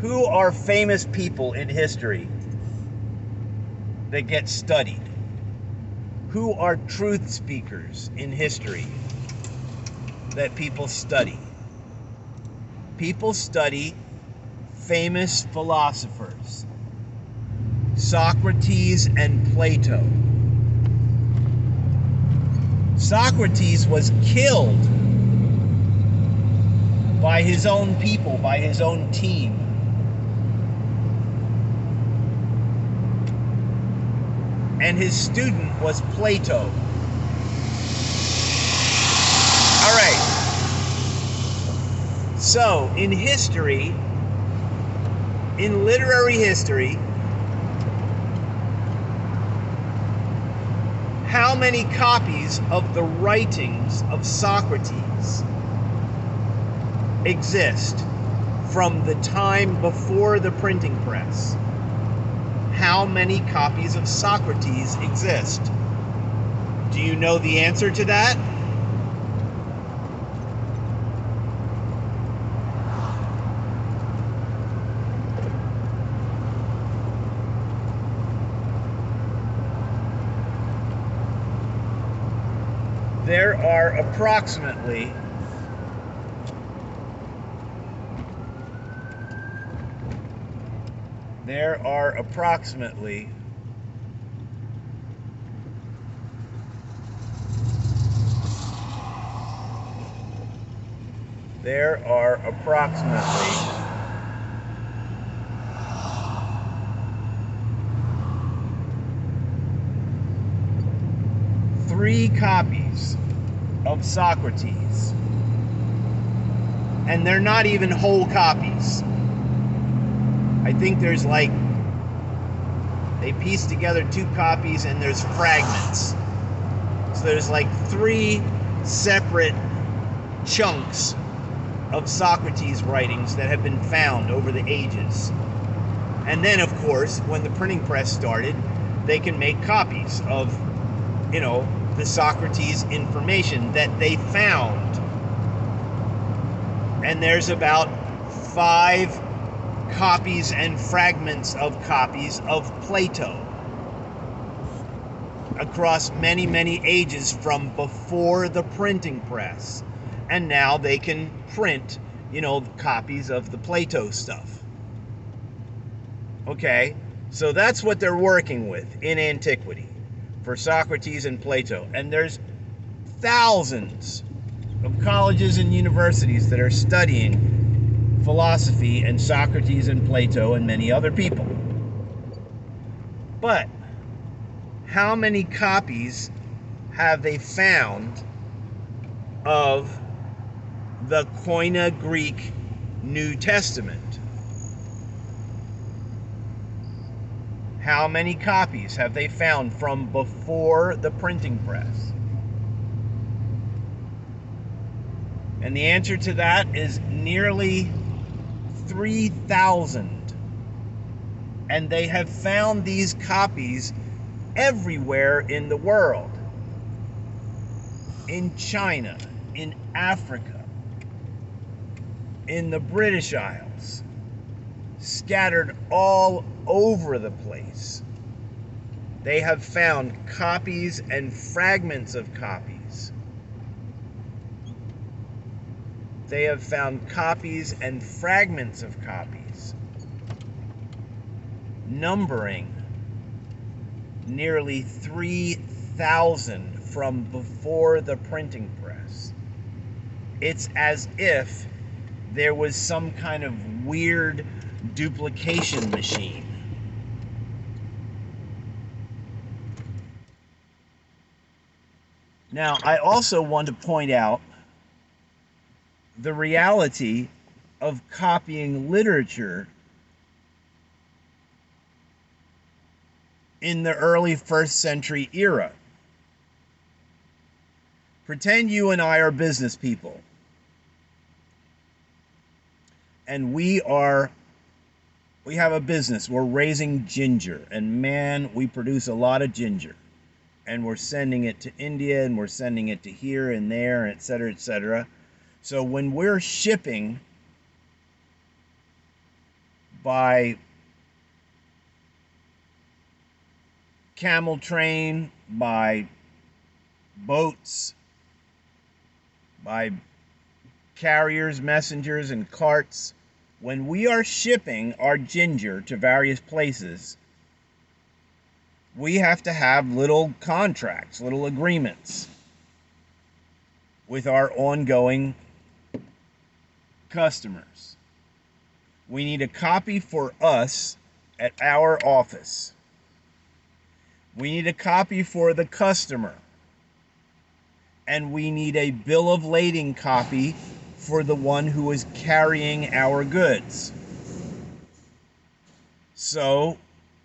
Who are famous people in history that get studied? Who are truth speakers in history that people study? People study famous philosophers, Socrates and Plato. Socrates was killed by his own people, by his own team. And his student was Plato. All right. So, in history, in literary history, how many copies of the writings of Socrates exist from the time before the printing press? How many copies of Socrates exist? Do you know the answer to that? There are approximately 3 copies of Socrates, and they're not even whole copies. I think there's like, they piece together 2 copies and there's fragments. So there's like 3 separate chunks of Socrates' writings that have been found over the ages. And then, of course, when the printing press started, they can make copies of, the Socrates information that they found. And there's about 5 copies and fragments of copies of Plato across many, many ages from before the printing press. And now they can print, copies of the Plato stuff. Okay, so that's what they're working with in antiquity for Socrates and Plato. And there's thousands of colleges and universities that are studying philosophy and Socrates and Plato and many other people. But how many copies have they found of the Koine Greek New Testament? How many copies have they found from before the printing press? And the answer to that is nearly 3,000. And they have found these copies everywhere in the world. In China, in Africa, in the British Isles, scattered all over the place. They have found copies and fragments of copies. They have found copies and fragments of copies, numbering nearly 3,000 from before the printing press. It's as if there was some kind of weird duplication machine. Now, I also want to point out the reality of copying literature in the early 1st century era. Pretend you and I are business people, and we have a business. We're raising ginger, and man, we produce a lot of ginger, and we're sending it to India, and we're sending it to here and there, et cetera, et cetera. So when we're shipping by camel train, by boats, by carriers, messengers, and carts. When we are shipping our ginger to various places, we have to have little contracts, little agreements with our ongoing customers. We need a copy for us at our office. We need a copy for the customer. And we need a bill of lading copy for the one who is carrying our goods. So,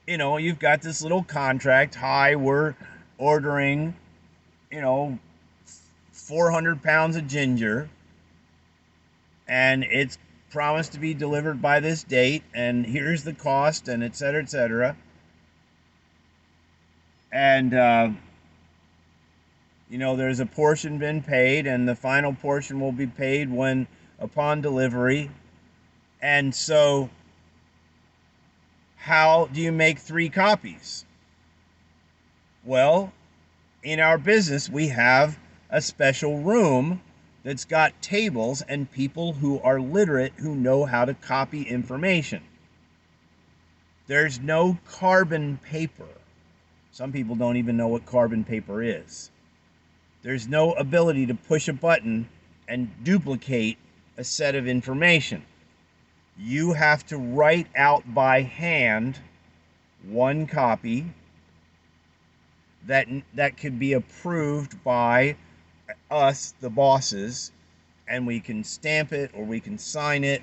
you've got this little contract. Hi, we're ordering, 400 pounds of ginger, and it's promised to be delivered by this date, and here's the cost, and et cetera, et cetera. And, there's a portion been paid, and the final portion will be paid upon delivery. And so, how do you make 3 copies? Well, in our business, we have a special room that's got tables and people who are literate who know how to copy information. There's no carbon paper. Some people don't even know what carbon paper is. There's no ability to push a button and duplicate a set of information. You have to write out by hand 1 copy that could be approved by us, the bosses, and we can stamp it or we can sign it.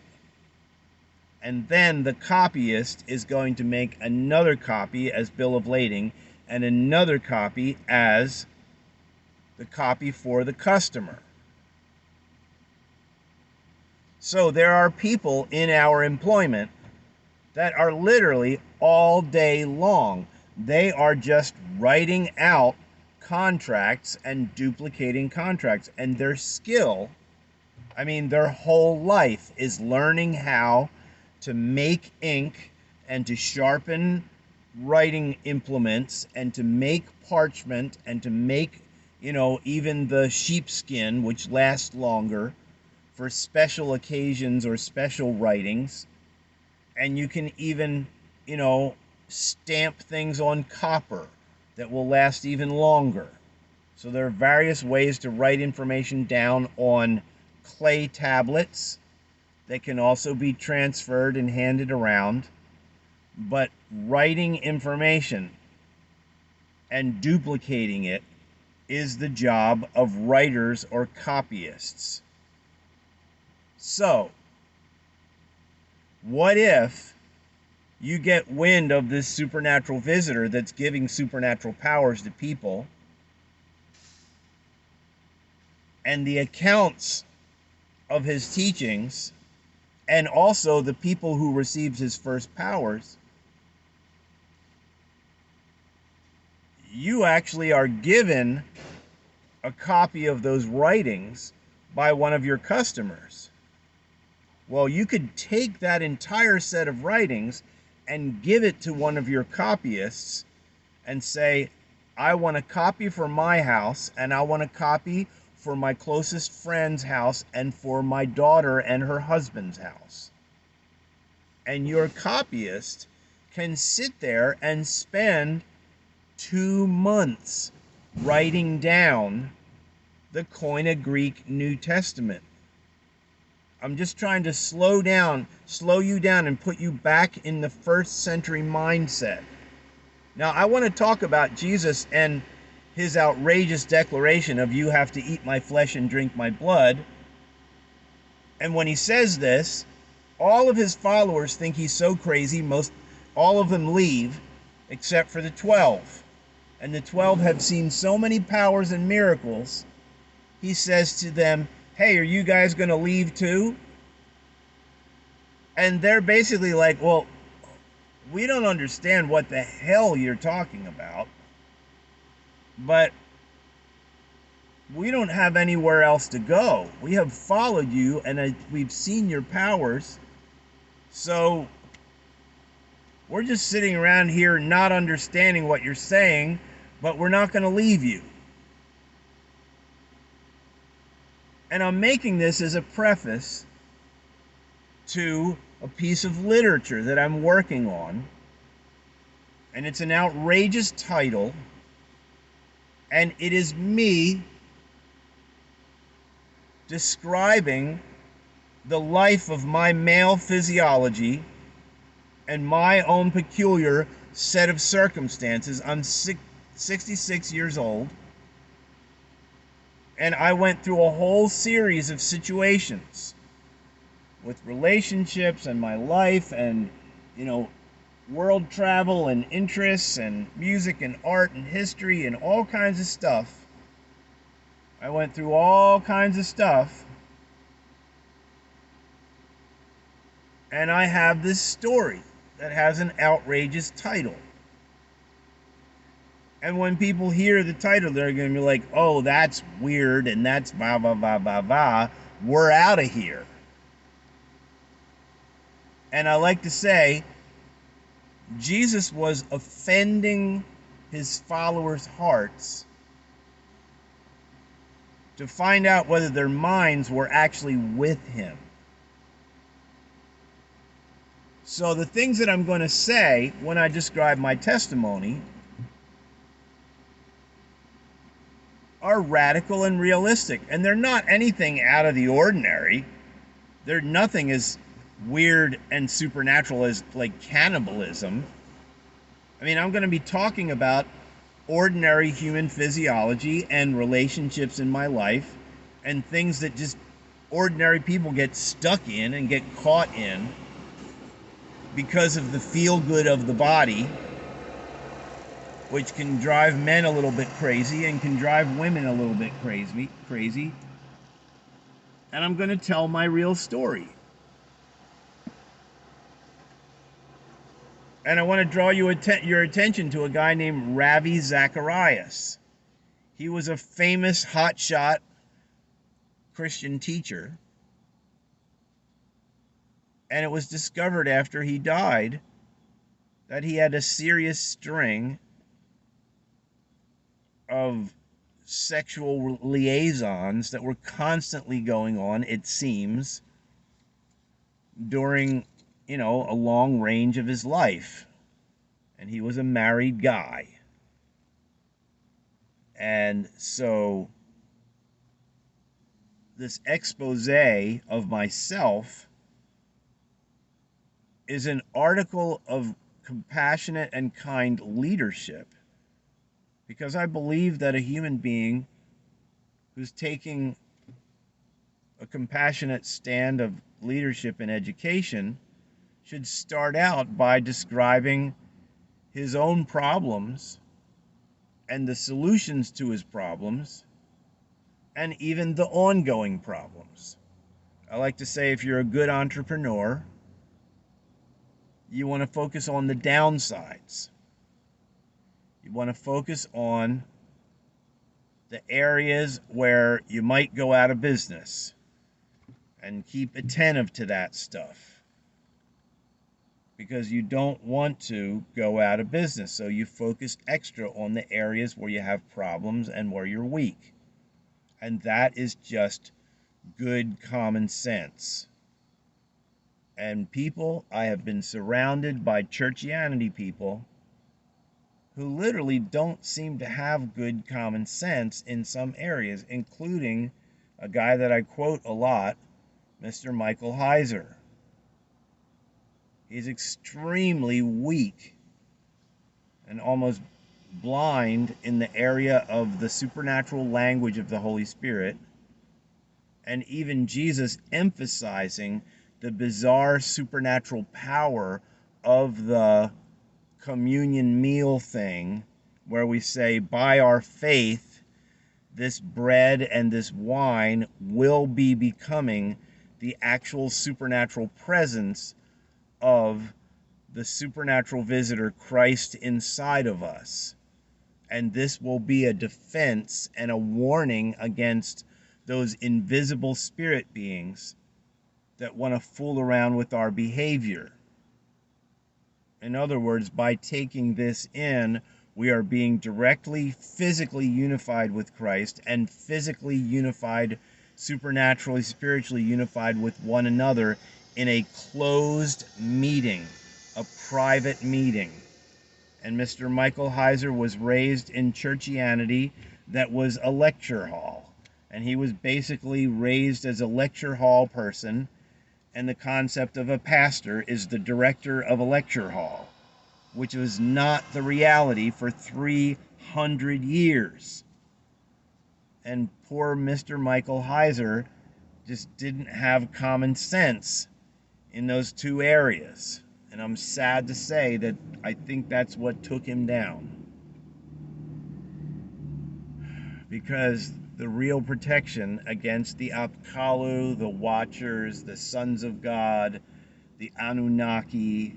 And then the copyist is going to make another copy as bill of lading and another copy as the copy for the customer. So there are people in our employment that are literally all day long. They are just writing out contracts and duplicating contracts. And their skill, their whole life is learning how to make ink and to sharpen writing implements and to make parchment and to make, even the sheepskin, which lasts longer for special occasions or special writings. And you can even, stamp things on copper that will last even longer. So there are various ways to write information down on clay tablets that can also be transferred and handed around. But writing information and duplicating it is the job of writers or copyists. So, what if you get wind of this supernatural visitor that's giving supernatural powers to people, and the accounts of his teachings, and also the people who received his first powers? You actually are given a copy of those writings by one of your customers. Well, you could take that entire set of writings and give it to one of your copyists and say, I want a copy for my house, and I want a copy for my closest friend's house, and for my daughter and her husband's house. And your copyist can sit there and spend 2 months writing down the Koine Greek New Testament. I'm just trying to slow you down and put you back in the 1st century mindset. Now, I want to talk about Jesus and his outrageous declaration of, you have to eat my flesh and drink my blood. And when he says this, all of his followers think he's so crazy, all of them leave, except for the 12. And the 12 have seen so many powers and miracles, he says to them, hey, are you guys going to leave too? And they're basically like, well, we don't understand what the hell you're talking about, but we don't have anywhere else to go. We have followed you, and we've seen your powers. So We're just sitting around here not understanding what you're saying, but we're not going to leave you. And I'm making this as a preface to a piece of literature that I'm working on. And it's an outrageous title. And it is me describing the life of my male physiology and my own peculiar set of circumstances. I'm 66 years old, and I went through a whole series of situations with relationships and my life and, world travel and interests and music and art and history and all kinds of stuff. I went through all kinds of stuff. And I have this story that has an outrageous title. And when people hear the title, they're going to be like, oh, that's weird and that's blah, blah, blah, blah, blah. We're out of here. And I like to say, Jesus was offending his followers' hearts to find out whether their minds were actually with him. So the things that I'm going to say when I describe my testimony are radical and realistic, and they're not anything out of the ordinary. They're nothing as weird and supernatural as like cannibalism. I mean, I'm going to be talking about ordinary human physiology and relationships in my life and things that just ordinary people get stuck in and get caught in because of the feel good of the body, which can drive men a little bit crazy and can drive women a little bit crazy. And I'm going to tell my real story. And I want to draw your attention to a guy named Ravi Zacharias. He was a famous hotshot Christian teacher. And it was discovered after he died that he had a serious string of sexual liaisons that were constantly going on, it seems, during, a long range of his life. And he was a married guy. And so this expose of myself is an article of compassionate and kind leadership, because I believe that a human being who's taking a compassionate stand of leadership in education should start out by describing his own problems and the solutions to his problems and even the ongoing problems. I like to say, if you're a good entrepreneur, you want to focus on the downsides. You want to focus on the areas where you might go out of business and keep attentive to that stuff, because you don't want to go out of business. So you focus extra on the areas where you have problems and where you're weak. And that is just good common sense. And people, I have been surrounded by churchianity people who literally don't seem to have good common sense in some areas, including a guy that I quote a lot, Mr. Michael Heiser. He's extremely weak and almost blind in the area of the supernatural language of the Holy Spirit, and even Jesus emphasizing the bizarre supernatural power of the communion meal thing, where we say, by our faith, this bread and this wine will be becoming the actual supernatural presence of the supernatural visitor, Christ, inside of us. And this will be a defense and a warning against those invisible spirit beings that want to fool around with our behavior. In other words, by taking this in, we are being directly, physically unified with Christ and physically unified, supernaturally, spiritually unified with one another in a closed meeting, a private meeting. And Mr. Michael Heiser was raised in churchianity that was a lecture hall. And he was basically raised as a lecture hall person, and the concept of a pastor is the director of a lecture hall, which was not the reality for 300 years. And poor Mr. Michael Heiser just didn't have common sense in those two areas. And I'm sad to say that I think that's what took him down. Because the real protection against the Apkallu, the Watchers, the Sons of God, the Anunnaki,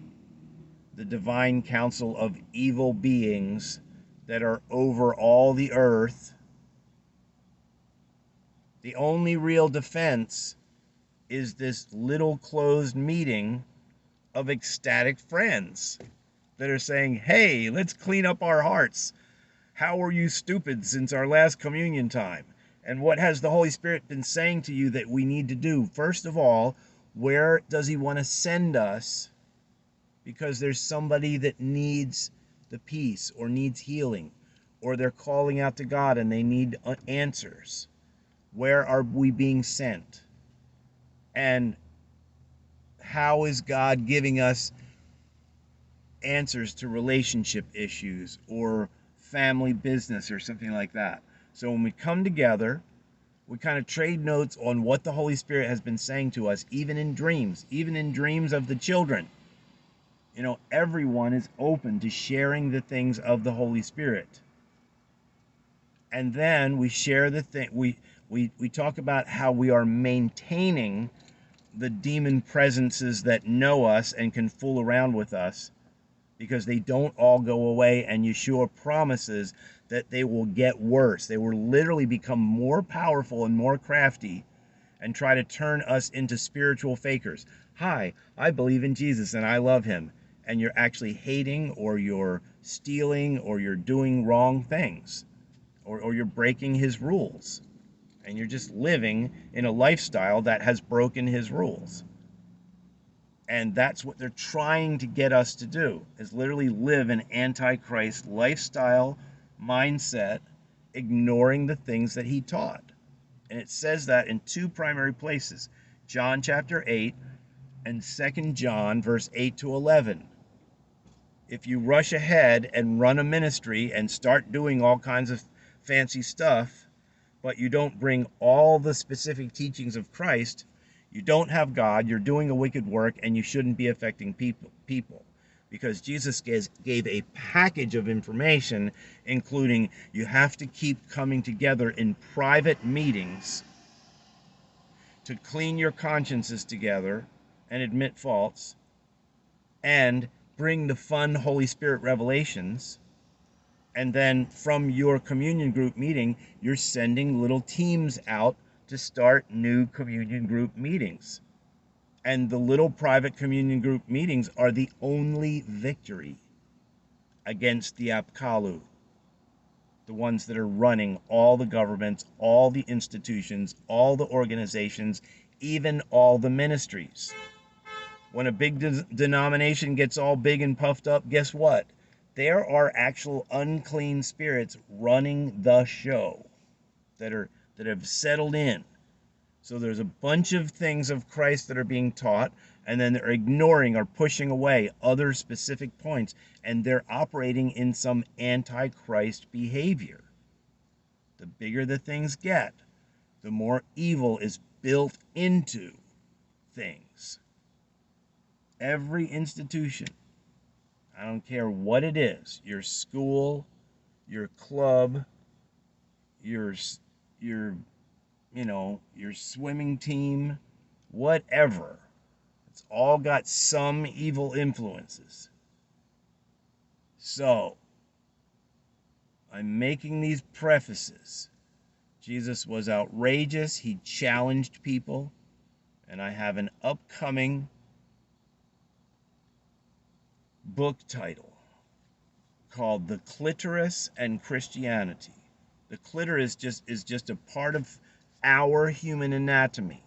the divine council of evil beings that are over all the earth, the only real defense is this little closed meeting of ecstatic friends that are saying, hey, let's clean up our hearts. How were you stupid since our last communion time? And what has the Holy Spirit been saying to you that we need to do? First of all, where does he want to send us? Because there's somebody that needs the peace or needs healing, or they're calling out to God and they need answers. Where are we being sent? And how is God giving us answers to relationship issues or family business or something like that? So when we come together, we kind of trade notes on what the Holy Spirit has been saying to us, even in dreams of the children. You know, everyone is open to sharing the things of the Holy Spirit. And then we share the thing, we talk about how we are maintaining the demon presences that know us and can fool around with us, because they don't all go away, and Yeshua promises that they will get worse. They will literally become more powerful and more crafty and try to turn us into spiritual fakers. Hi, I believe in Jesus and I love him. And you're actually hating, or you're stealing, or you're doing wrong things, or you're breaking his rules. And you're just living in a lifestyle that has broken his rules. And that's what they're trying to get us to do, is literally live an antichrist lifestyle mindset, ignoring the things that he taught. And it says that in two primary places, John chapter 8 and 2 John verse 8 to 11. If you rush ahead and run a ministry and start doing all kinds of fancy stuff, but you don't bring all the specific teachings of Christ, you don't have God, you're doing a wicked work, and you shouldn't be affecting people. Because Jesus gave a package of information, including you have to keep coming together in private meetings to clean your consciences together and admit faults, and bring the fun Holy Spirit revelations. And then from your communion group meeting, you're sending little teams out to start new communion group meetings. And the little private communion group meetings are the only victory against the Apkallu, the ones that are running all the governments, all the institutions, all the organizations, even all the ministries. When a big denomination gets all big and puffed up, guess what? There are actual unclean spirits running the show that have settled in. So there's a bunch of things of Christ that are being taught, and then they're ignoring or pushing away other specific points, and they're operating in some antichrist behavior. The bigger the things get, the more evil is built into things. Every institution, I don't care what it is, your school, your club, your swimming team, whatever, it's all got some evil influences. So I'm making these prefaces. Jesus was outrageous. He challenged people, and I have an upcoming book title called The Clitoris and Christianity. The clitoris is just a part of our human anatomy.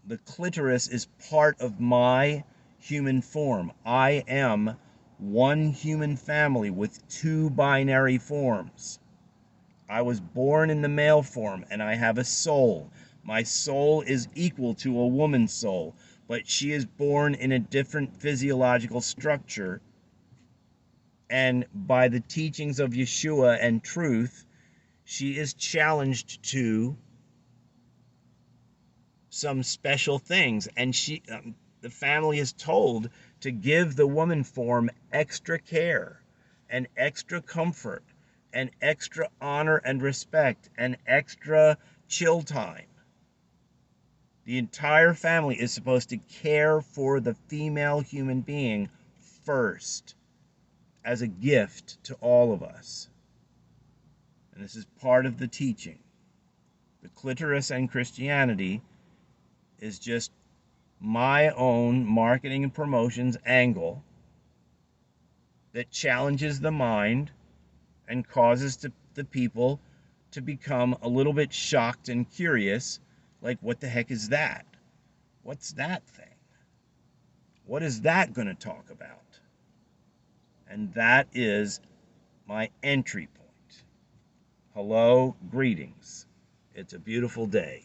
The clitoris is part of my human form. I am one human family with two binary forms. I was born in the male form and I have a soul. My soul is equal to a woman's soul, but she is born in a different physiological structure. And by the teachings of Yeshua and truth, she is challenged to some special things. And the family is told to give the woman form extra care and extra comfort and extra honor and respect and extra chill time. The entire family is supposed to care for the female human being first as a gift to all of us. And this is part of the teaching. The clitoris and Christianity is just my own marketing and promotions angle that challenges the mind and causes the people to become a little bit shocked and curious, like, what the heck is that? What's that thing? What is that going to talk about? And that is my entry point. Hello, greetings. It's a beautiful day.